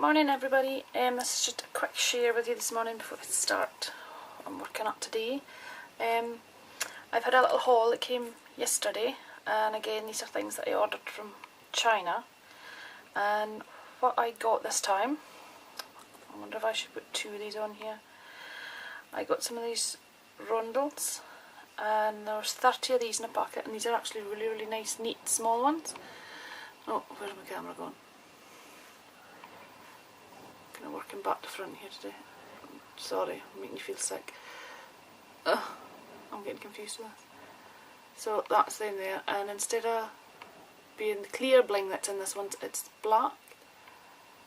Morning everybody, this is just a quick share with you this morning before I start I'm working up today. I've had a little haul that came yesterday, and again these are things that I ordered from China. And what I got this time, I wonder if I should put two of these on here. I got some of these rondels, and there was 30 of these in a packet, and these are actually really nice, neat, small ones. Oh, where's my camera gone? Kind of working back to front here today. Sorry, I'm making you feel sick. I'm getting confused with this. So that's in there, and instead of being the clear bling that's in this one, it's black.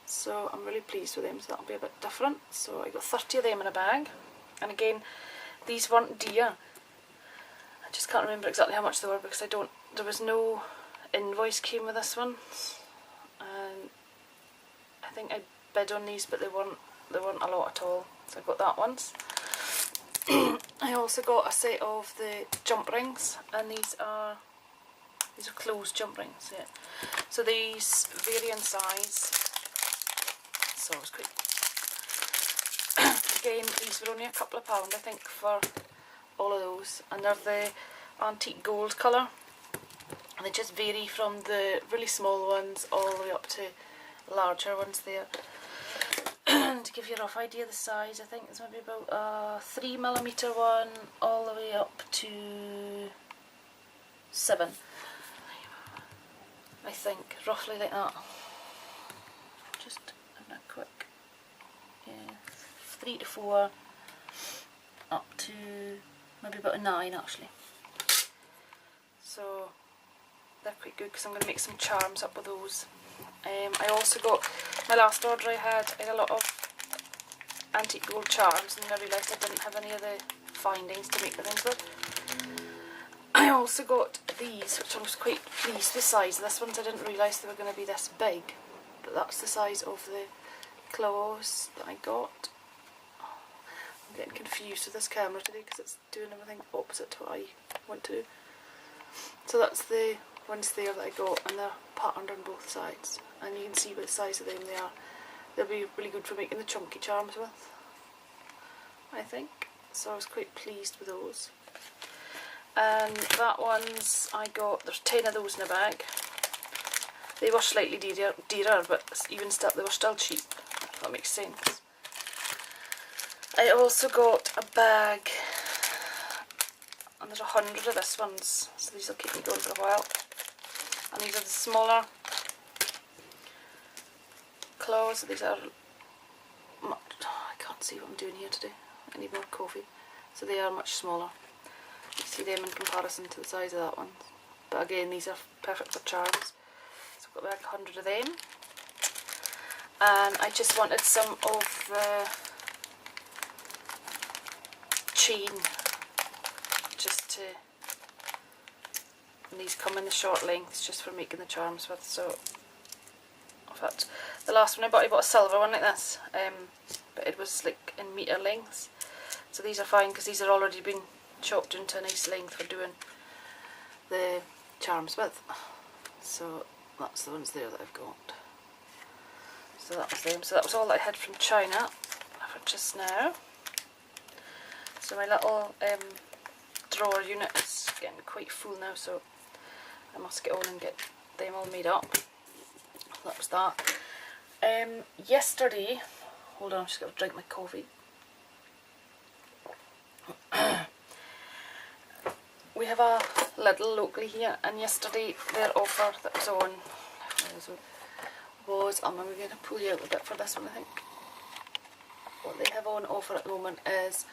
So I'm really pleased with them, so that'll be a bit different. So I got 30 of them in a bag, and again, these weren't dear. I just can't remember exactly how much they were because there was no invoice came with this one, and I think I bid on these, but they weren't a lot at all, so I got that once. I also got a set of the jump rings, and these are closed jump rings. Yeah. So these vary in size. So it was quick. Again, these were only a couple of pound, I think, for all of those, and they're the antique gold colour, and they just vary from the really small ones all the way up to larger ones there. To give you a rough idea of the size, I think it's maybe about a 3mm one all the way up to 7, I think, roughly like that. Just having a quick, yeah, 3 to 4 up to maybe about a 9 actually. So they're quite good because I'm going to make some charms up with those. I also got, my last order I had a lot of antique gold charms, and then I realised I didn't have any of the findings to make the things with. I also got these, which I was quite pleased with the size of this ones. I didn't realise they were going to be this big, but that's the size of the claws that I got. I'm getting confused with this camera today because it's doing everything opposite to what I want to do. So that's the ones there that I got, and they're patterned on both sides, and you can see what the size of them they are. They'll be really good for making the chunky charms with, I think. So I was quite pleased with those. And that ones I got, there's 10 of those in a bag. They were slightly dearer, but even still, they were still cheap, if that makes sense. I also got a bag, and there's 100 of this ones, so these will keep me going for a while. And these are the smaller claws. These are much, I can't see what I'm doing here today. I need more coffee. So they are much smaller. You see them in comparison to the size of that one. But again, these are perfect for charms. So I've got like 100 of them. And I just wanted some of the chain, just to, and these come in the short lengths just for making the charms with. So in fact, the last one I bought a silver one like this, but it was like in metre lengths. So these are fine because these are already been chopped into a nice length for doing the charms with. So that's the ones there that I've got. So that was them. So that was all that I had from China for just now. So my little drawer unit is getting quite full now, so I must get on and get them all made up. That was that. Yesterday, hold on, I'm just going to drink my coffee. We have a Lidl locally here, and yesterday their offer that was on was, I'm going to pull you out a bit for this one, I think. What they have on offer at the moment is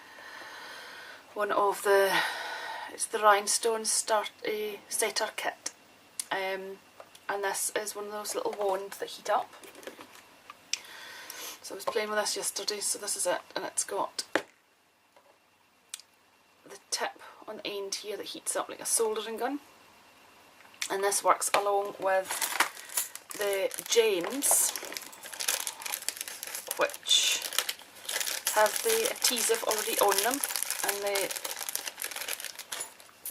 one of the, it's the rhinestone setter kit, and this is one of those little wands that heat up. So I was playing with this yesterday, so this is it, and it's got the tip on the end here that heats up like a soldering gun, and this works along with the gems, which have the adhesive already on them, and the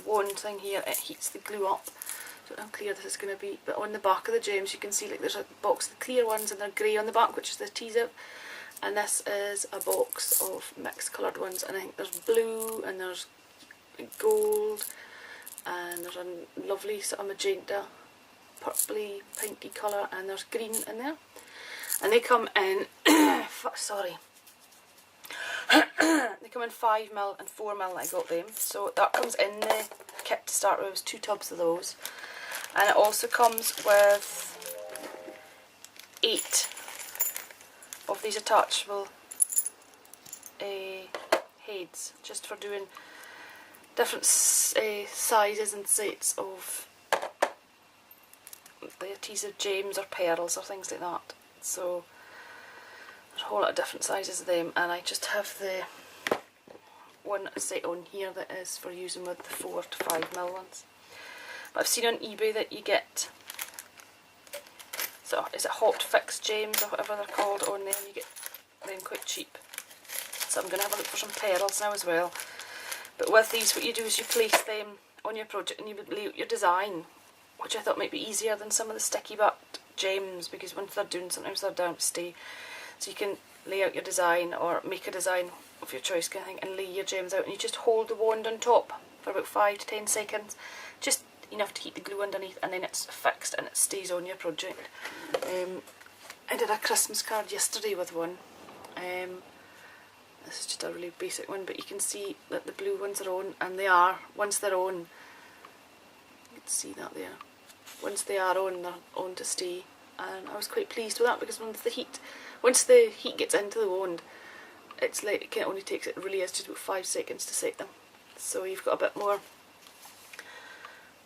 wand thing here, it heats the glue up, don't know how clear this is going to be, but on the back of the James you can see like there's a box of the clear ones and they're grey on the back, which is the teaser, and this is a box of mixed coloured ones, and I think there's blue and there's gold and there's a lovely sort of magenta, purpley, pinky colour, and there's green in there, and they come in sorry they come in 5mm and 4mm. I got them, so that comes in the kit to start with. It was 2 tubs of those, and it also comes with 8 of these attachable heads, just for doing different sizes and sets of the adhesive gems or pearls or things like that. So there's a whole lot of different sizes of them, and I just have the one set on here that is for using with the 4 to 5mm ones. But I've seen on eBay that you get, so is it hot fix gems or whatever they're called on there, and you get them quite cheap. So I'm going to have a look for some pearls now as well. But with these, what you do is you place them on your project and you would lay out your design, which I thought might be easier than some of the sticky backed gems, because once they're done, sometimes they're down to stay. So you can lay out your design or make a design of your choice kind of thing and lay your gems out, and you just hold the wand on top for about 5 to 10 seconds, just enough to heat the glue underneath, and then it's fixed and it stays on your project. I did a Christmas card yesterday with one. This is just a really basic one, but you can see that the blue ones are on, and they are, once they're on, you can see that there, once they are on, they're on to stay, and I was quite pleased with that, because once the heat gets into the wand, it's like, it only takes, it really is just about 5 seconds to set them, so you've got a bit more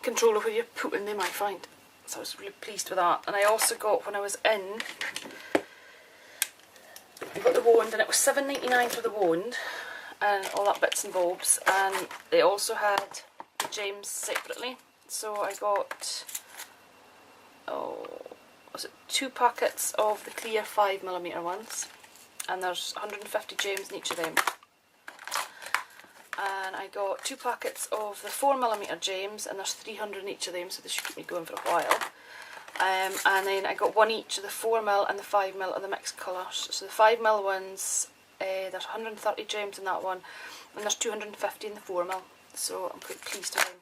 control of where you're putting them, I find. So I was really pleased with that. And I also got, when I was in, I got the wand, and it was $7.99 for the wand and all that bits and bobs, and they also had the gems separately. So I got, was it 2 packets of the clear 5mm ones, and there's 150 gems in each of them. And I got 2 packets of the 4mm gems, and there's 300 in each of them, so they should keep me going for a while. And then I got 1 each of the 4mm and the 5mm of the mixed colours. So the 5mm ones, there's 130 gems in that one, and there's 250 in the 4mm, so I'm quite pleased with them.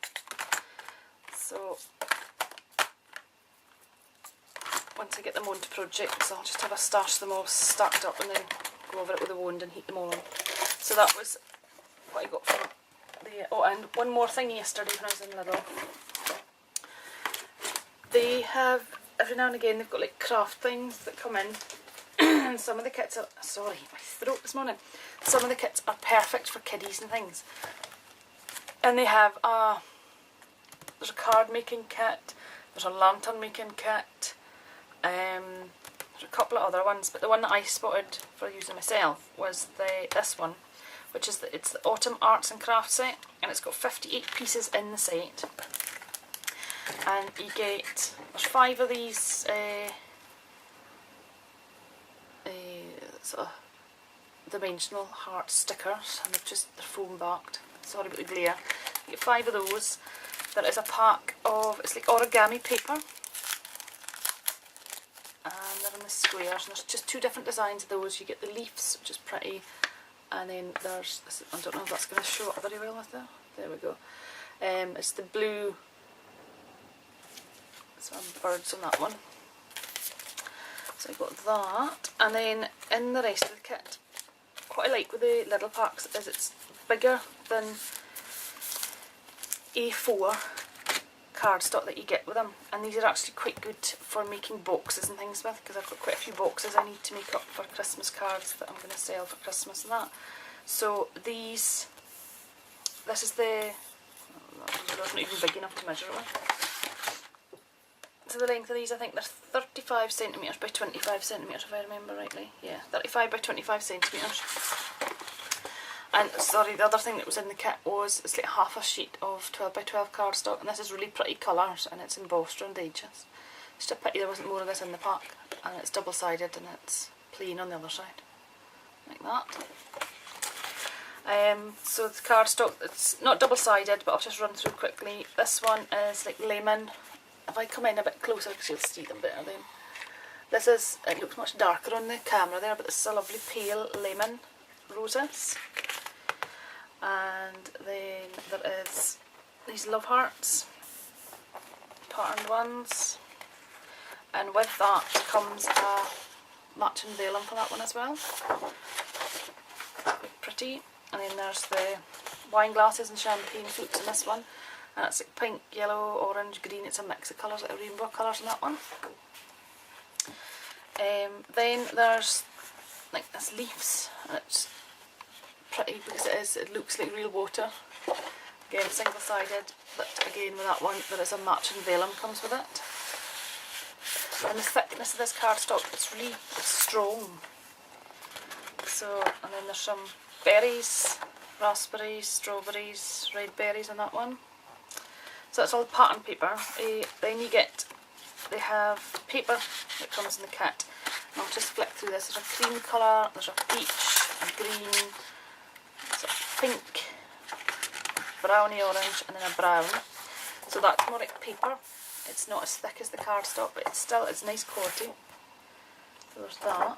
So once I get them onto projects, I'll just have a stash them all stacked up and then go over it with a wand and heat them all on. So that was what I got from the, oh, and one more thing yesterday when I was in Lidl. They have, every now and again, they've got like craft things that come in, and some of the kits are, sorry, my throat this morning, some of the kits are perfect for kiddies and things. And they have there's a card making kit, there's a lantern making kit, there's a couple of other ones, but the one that I spotted for using myself was this one, which is it's the Autumn Arts and Crafts set, and it's got 58 pieces in the set. And you get, there's 5 of these sort of dimensional heart stickers, and they're foam backed. Sorry about the glare. You get 5 of those. There is a pack of, it's like origami paper, and they're in the squares, and there's just 2 different designs of those. You get the leaves, which is pretty, and then there's, I don't know if that's going to show up very well with there. There we go. It's the blue, some birds on that one. So I got that, and then in the rest of the kit, what I like with the Lidl packs is it's bigger than A4 cardstock that you get with them, and these are actually quite good for making boxes and things with, because I've got quite a few boxes I need to make up for Christmas cards that I'm going to sell for Christmas and that. So this is the, that's not even big enough to measure it with. So the length of these, I think they're 35 centimetres by 25 centimetres if I remember rightly. Yeah, 35 by 25 centimetres. And sorry, the other thing that was in the kit was, it's like half a sheet of 12 by 12 cardstock, and this is really pretty colours, and it's embossed around the edges. It's just a pity there wasn't more of this in the pack, and it's double sided and it's plain on the other side, like that. So the cardstock, it's not double sided, but I'll just run through quickly. This one is like lemon if I come in a bit closer, because you'll see them better then. This is, it looks much darker on the camera there, but this is a lovely pale lemon roses. And then there is these love hearts, patterned ones. And with that comes a matching vellum for that one as well. Quite pretty. And then there's the wine glasses and champagne flutes in this one. And it's like pink, yellow, orange, green. It's a mix of colours, like rainbow colours in that one. Then there's like this leaves, and it's pretty because it looks like real water. Again, single sided, but again with that one there is a matching vellum comes with it. And the thickness of this cardstock, it's strong. So, and then there's some berries, raspberries, strawberries, red berries in that one. So that's all the pattern paper. Then they have paper that comes in the kit. And I'll just flick through this. There's a cream colour, there's a peach, a green, sort of pink, browny orange, and then a brown. So that's more like paper. It's not as thick as the cardstock, but it's nice quality. So there's that.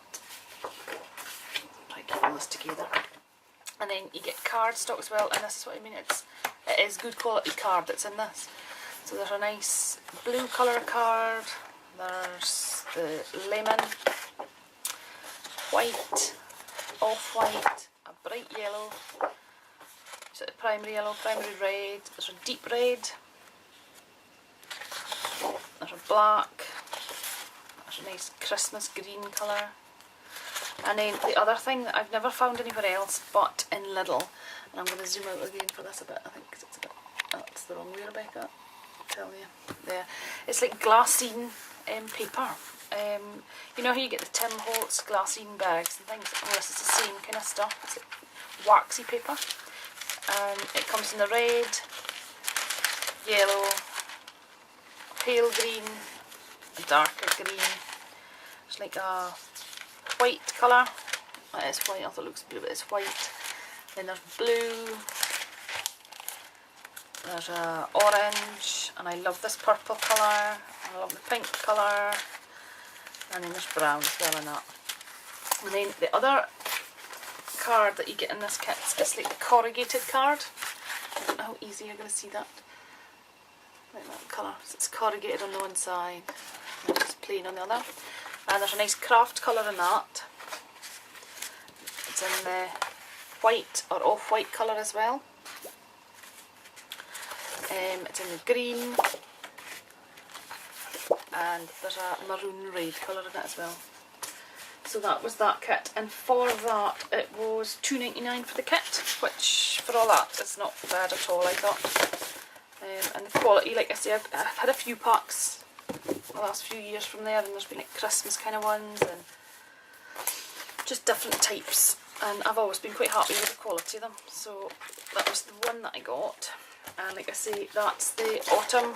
Try to keep all this together. And then you get cardstock as well, and this is what I mean. It is good quality card that's in this. So there's a nice blue colour card. There's the lemon, white, off-white, a bright yellow, sort of primary yellow, primary red. There's a deep red. There's a black. There's a nice Christmas green colour. And then the other thing that I've never found anywhere else but in Lidl, and I'm going to zoom out again for this a bit, I think, because it's a bit, that's the wrong way, Rebecca, I'll tell you. There. It's like glassine paper. You know how you get the Tim Holtz glassine bags and things? Well, this is the same kind of stuff. It's like waxy paper. It comes in the red, yellow, pale green, a darker green. It's like a white colour. It is white, I thought it looks blue, but it's white. Then there's blue, there's a orange, and I love this purple colour, I love the pink colour, and then there's brown as well in that. And then the other card that you get in this kit is like the corrugated card. I don't know how easy you're going to see that. Like that colour. So it's corrugated on the one side, and it's plain on the other. And there's a nice craft colour in that. It's in the white or off-white colour as well. It's in the green, and there's a maroon red colour in it as well. So that was that kit, and for that it was £2.99 for the kit, which for all that is not bad at all, I thought. And the quality, like I say, I've had a few packs the last few years from there, and there's been like Christmas kind of ones and just different types, and I've always been quite happy with the quality of them. So that was the one that I got, and like I say, that's the autumn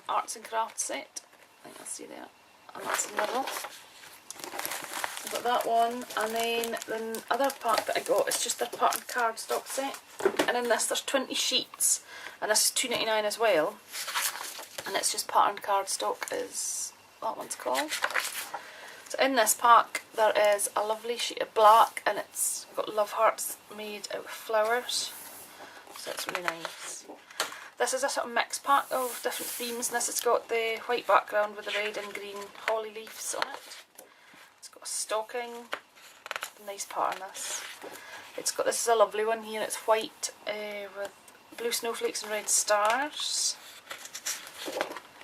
arts and crafts set. I think I'll see there, and that's in the middle. I've got that one, and then the other pack that I got is just their patterned cardstock set, and in this there's 20 sheets, and this is £2.99 as well, and it's just patterned cardstock is that one's called. So in this pack there is a lovely sheet of black, and it's got love hearts made out of flowers, so it's really nice. This is a sort of mixed pack of different themes, and this has got the white background with the red and green holly leaves on it. It's got a stocking, nice pattern this. It's got, this is a lovely one here, it's white with blue snowflakes and red stars.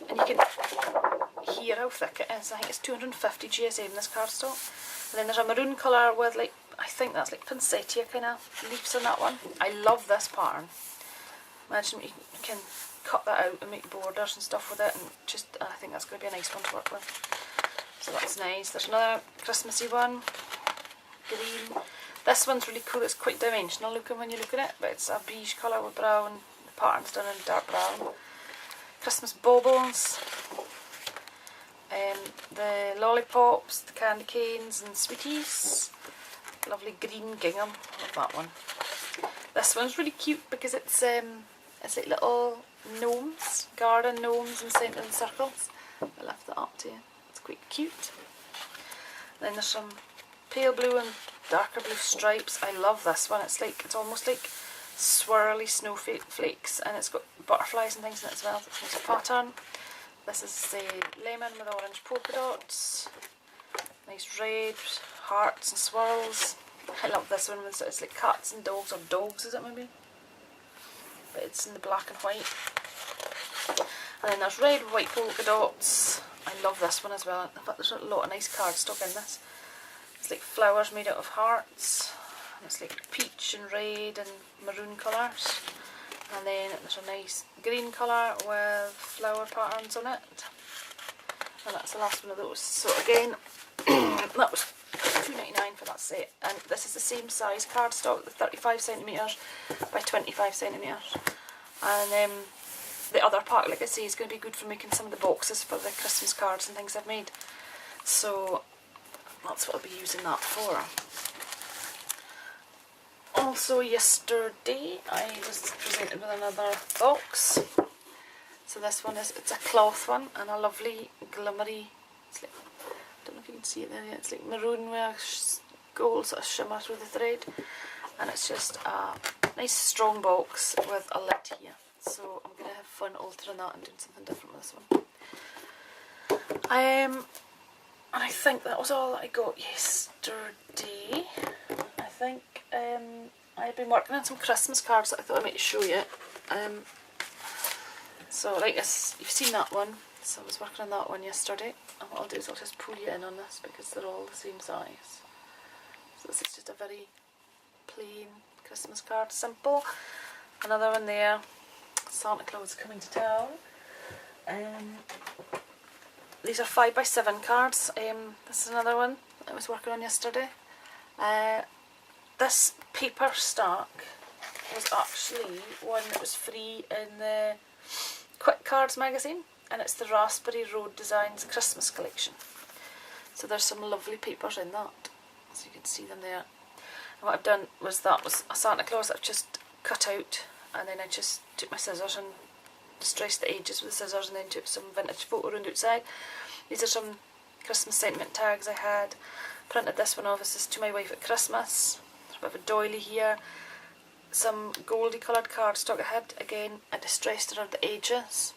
And you can hear how thick it is. I think it's 250 GSM, this cardstock. And then there's a maroon colour with like, I think that's like poinsettia kind of leaves on that one. I love this pattern. Imagine you can cut that out and make borders and stuff with it, and just, I think that's going to be a nice one to work with. So that's nice. There's another Christmassy one, green. This one's really cool, it's quite dimensional looking when you look at it, but it's a beige colour with brown, the pattern's done in dark brown. Christmas baubles, the lollipops, the candy canes and sweeties. Lovely green gingham, I love that one. This one's really cute because it's It's like little gnomes, garden gnomes and centred in circles. I left that up to you. It's quite cute. Then there's some pale blue and darker blue stripes. I love this one. It's almost like swirly snowflakes, and it's got butterflies and things in it as well. It's a nice pattern. This is the lemon with orange polka dots. Nice red hearts and swirls. I love this one. It's like cats and dogs, or dogs is it maybe? But it's in the black and white. And then there's red, white polka dots. I love this one as well. In fact, there's a lot of nice cardstock in this. It's like flowers made out of hearts. And it's like peach and red and maroon colours. And then there's a nice green colour with flower patterns on it. And that's the last one of those. So again, that was £2.99 for that set. And this is the same size cardstock, the 35cm by 25cm. And the other part, like I say, is going to be good for making some of the boxes for the Christmas cards and things I've made. So that's what I'll be using that for. Also yesterday I was presented with another box. So this one it's a cloth one, and a lovely glimmery, it's like, I don't know if you can see it there yet, it's like maroon with a gold sort of shimmer through the thread. And it's just a nice strong box with a lid here. So I'm going to have fun altering that and doing something different with this one. And I think that was all that I got yesterday. I think I've been working on some Christmas cards that I thought I might show you. So like this, you've seen that one. So I was working on that one yesterday. And what I'll do is I'll just pull you in on this because they're all the same size. So this is just a very plain Christmas card, simple. Another one there. Santa Claus coming to town. These are 5x7 cards. This is another one that I was working on yesterday. This paper stack was actually one that was free in the Quick Cards magazine, and it's the Raspberry Road Designs Christmas collection. So there's some lovely papers in that, so you can see them there. And what I've done was that was a Santa Claus that I've just cut out, and then I just took my scissors and distressed the edges with the scissors, and then took some vintage photo around outside. These are some Christmas sentiment tags I had. Printed this one off. This is to my wife at Christmas. There's a bit of a doily here. Some goldy coloured cardstock I had. Again, I distressed around the edges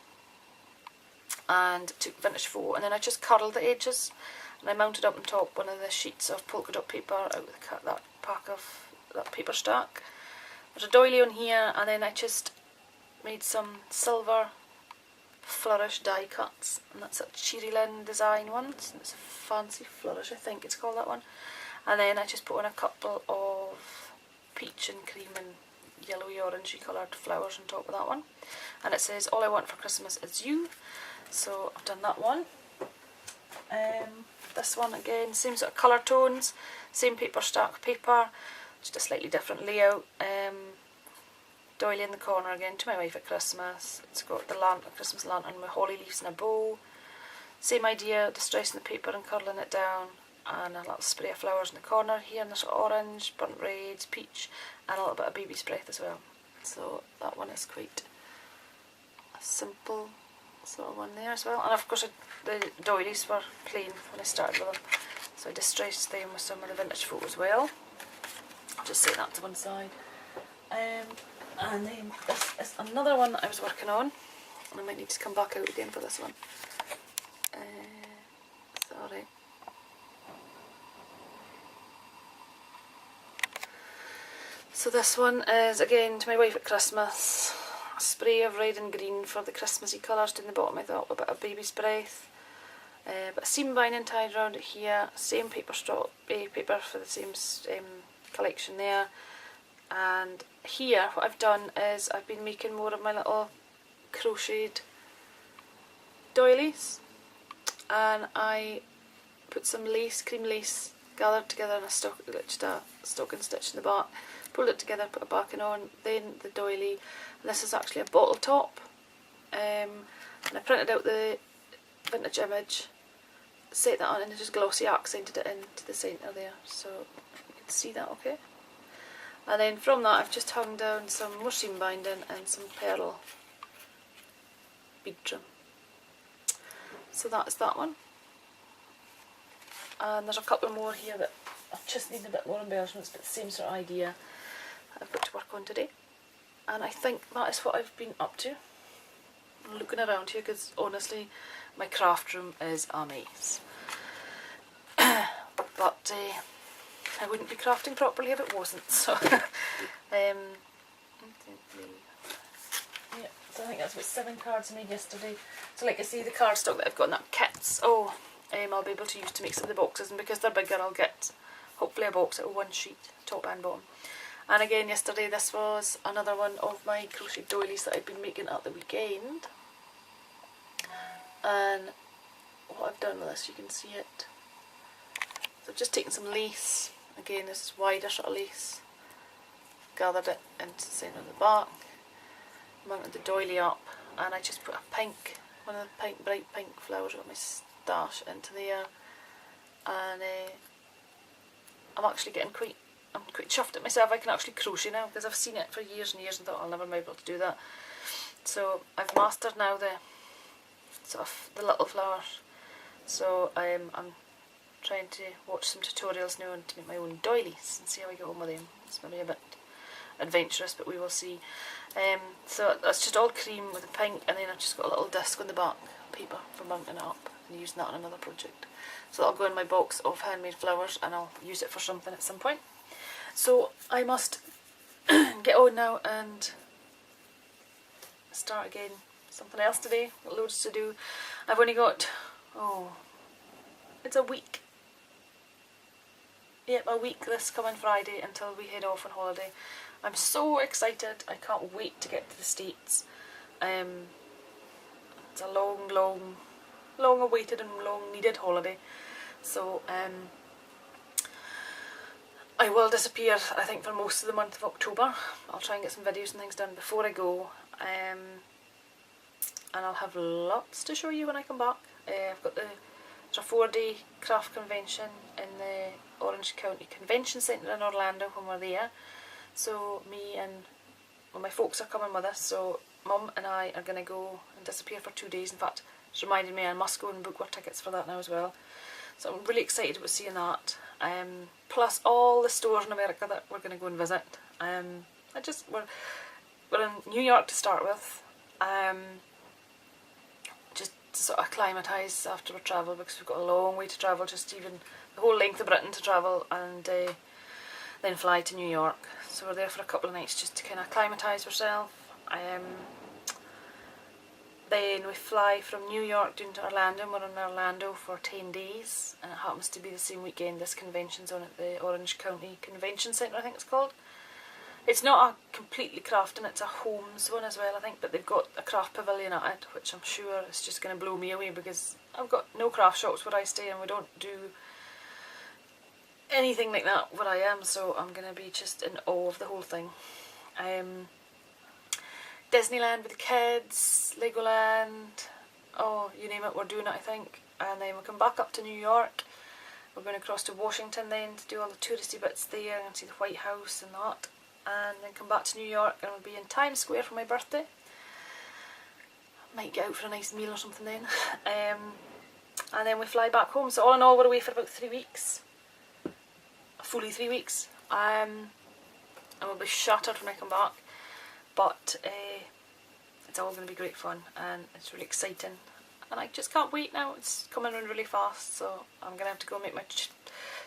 and took vintage photo, and then I just curled the edges, and I mounted up on top one of the sheets of polka dot paper out of that pack of that paper stack. There's a doily on here, and then I just made some silver flourish die cuts, and that's a Cherry Lynn design one. It's a fancy flourish, I think it's called, that one. And then I just put on a couple of peach and cream and yellowy orangey coloured flowers on top of that one, and it says all I want for Christmas is you. So I've done that one. This one again, same sort of colour tones, same paper stack paper, just a slightly different layout. Doily in the corner again, to my wife at Christmas. It's got the Christmas lantern with holly leaves and a bow. Same idea, distressing the paper and curling it down, and a little spray of flowers in the corner here, and there's orange, burnt red, peach, and a little bit of baby's breath as well. So that one is quite a simple sort of one there as well. And of course the doilies were plain when I started with them, so I distressed them with some of the vintage photo as well. I'll just set that to one side. And then this is another one that I was working on, and I might need to come back out again for this one. Sorry. So this one is again to my wife at Christmas. A spray of red and green for the Christmassy colours down the bottom, I thought, with a bit of baby's breath. But a seam binding tied around it here, same paper paper for the same collection there. And here what I've done is I've been making more of my little crocheted doilies, and I put some lace, cream lace, gathered together in a stocking stitch in the back, pulled it together, put a backing on, then the doily. And this is actually a bottle top, and I printed out the vintage image, set that on, and just glossy accented it into the centre there, so you can see that okay. And then from that I've just hung down some more seam binding and some pearl bead trim. So that's that one. And there's a couple more here that I just need a bit more embellishments, but the same sort of idea that I've got to work on today. And I think that is what I've been up to. I'm looking around here because honestly my craft room is a mess. But I wouldn't be crafting properly if it wasn't. So, yeah, so I think that's about 7 cards I made yesterday. So like I say, the cardstock that I've got in that kits, I'll be able to use to make some of the boxes, and because they're bigger I'll get hopefully a box out of 1 sheet, top and bottom. And again yesterday this was another one of my crochet doilies that I've been making at the weekend. And what I've done with this, you can see it. So I've just taken some lace, again this is wider sort of lace, gathered it into the centre of the back, mounted the doily up, and I just put a pink, one of the pink, bright pink flowers with my stash into there. And I'm actually getting I'm quite chuffed at myself. I can actually crochet now because I've seen it for years and years and thought I'll never be able to do that. So I've mastered now the sort of the little flowers. So I'm trying to watch some tutorials now and to make my own doilies and see how I get on with them. It's maybe a bit adventurous, but we will see. So that's just all cream with the pink, and then I've just got a little disc on the back paper for mounting it up and using that on another project. So that'll go in my box of handmade flowers and I'll use it for something at some point. So I must get on now and start again something else today. Got loads to do. I've only got, it's a week. Yep, a week this coming Friday until we head off on holiday. I'm so excited. I can't wait to get to the States. It's a long awaited and long needed holiday. So I will disappear, I think, for most of the month of October. I'll try and get some videos and things done before I go. And I'll have lots to show you when I come back. I've got there's a 4-day craft convention in the Orange County Convention Centre in Orlando when we're there. So me and my folks are coming with us, so Mum and I are going to go and disappear for 2 days. In fact, it's reminded me I must go and book our tickets for that now as well. So I'm really excited about seeing that. Plus all the stores in America that we're going to go and visit. We're in New York to start with. Just to sort of acclimatise after we travel, because we've got a long way to travel, just even the whole length of Britain to travel, and then fly to New York. So we're there for a couple of nights just to kind of acclimatise ourselves. Then we fly from New York down to Orlando, and we're in Orlando for 10 days, and it happens to be the same weekend this convention's on at the Orange County Convention Centre, I think it's called. It's not a completely crafting, it's a homes one as well, I think, but they've got a craft pavilion at it, which I'm sure is just going to blow me away, because I've got no craft shops where I stay and we don't do anything like that where I am, so I'm going to be just in awe of the whole thing. Disneyland with the kids, Legoland, you name it, we're doing it I think. And then we'll come back up to New York. We're going to cross to Washington then to do all the touristy bits there and see the White House and that. And then come back to New York and we'll be in Times Square for my birthday. Might get out for a nice meal or something then. And then we fly back home. So all in all we're away for about 3 weeks. Fully 3 weeks. And we'll be shattered when I come back. But it's all going to be great fun and it's really exciting. And I just can't wait now. It's coming around really fast, so I'm going to have to go make my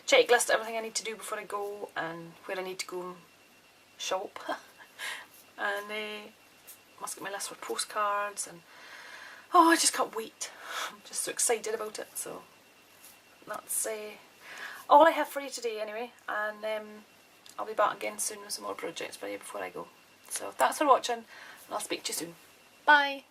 checklist of everything I need to do before I go and where I need to go and shop. And must get my list for postcards, and I just can't wait. I'm just so excited about it. So that's all I have for you today anyway, and I'll be back again soon with some more projects for you before I go. So thanks for watching, and I'll speak to you soon. Bye!